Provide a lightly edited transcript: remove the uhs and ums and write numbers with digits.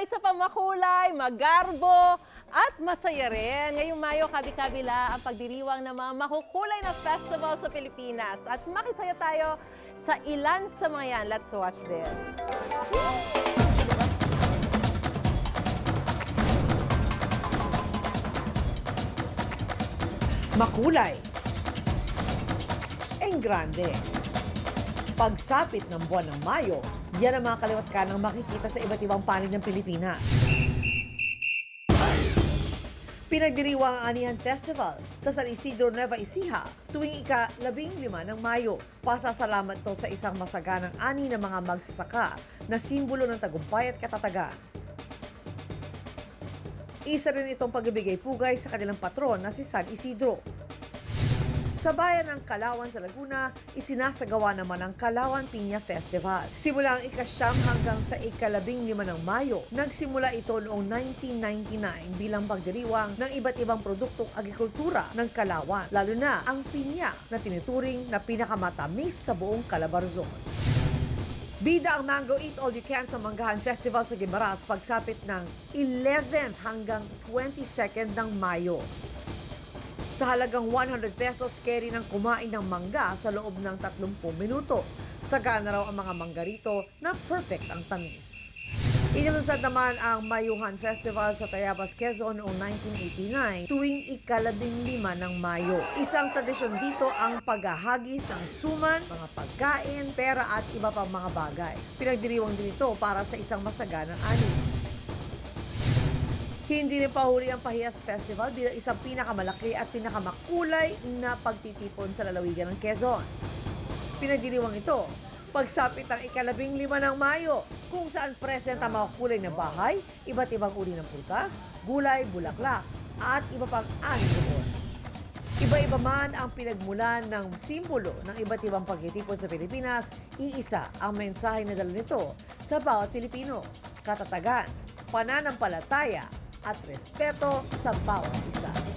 isa pa makulay, magarbo, at masaya rin. Ngayong Mayo, kabi-kabila ang pagdiriwang ng mga makukulay na festival sa Pilipinas. At makisaya tayo sa ilan sa mga yan. Let's watch this. Makulay, enggrande. Pagsapit ng buwan ng Mayo, yan ang mga kaliwat kanang makikita sa iba't ibang panig ng Pilipinas. Pinagdiriwang ang Anihan Festival sa San Isidro, Nueva Ecija tuwing ika-15 ng Mayo. Pasasalamat to sa isang masaganang ani ng mga magsasaka na simbolo ng tagumpay at katatagan. Isa rin itong pagbibigay pugay sa kanilang patron na si San Isidro. Sa bayan ng Kalawan sa Laguna, isinasagawa naman ang Kalawan Piña Festival. Simula ang ika-9 hanggang sa ika-15 ng Mayo, nagsimula ito noong 1999 bilang pagdiriwang ng iba't ibang produktong agrikultura ng Kalawan, lalo na ang pinya na tinuturing na pinakamatamis sa buong Calabarzon. Bida ang Mango Eat All You Can sa Manggahan Festival sa Guimaras pagsapit ng 11th hanggang 22nd ng Mayo. Sa halagang 100 pesos, carry ng kumain ng mangga sa loob ng 30 minuto. Sagana raw ang mga mangga rito na perfect ang tamis. Inilunsad naman ang Mayuhan Festival sa Tayabas, Quezon noong 1989 tuwing ika-15 ng Mayo. Isang tradisyon dito ang paghahagis ng suman, mga pagkain, pera at iba pang mga bagay. Pinagdiriwang din ito para sa isang masaganang ani. Hindi rin pahuli ang Pahiyas Festival bilang isang pinakamalaki at pinakamakulay na pagtitipon sa lalawigan ng Quezon. Pinagdiriwang ito pagsapit ang ika-15 ng Mayo, kung saan present ang mga kulay na bahay, iba't ibang uri ng prutas, gulay, bulaklak, at iba pang ani doon. Iba-iba man ang pinagmulan ng simbolo ng iba't ibang pagtitipon sa Pilipinas, iisa ang mensahe na dala nito sa bawat Pilipino: katatagan, pananampalataya, at respeto sa bawat isa.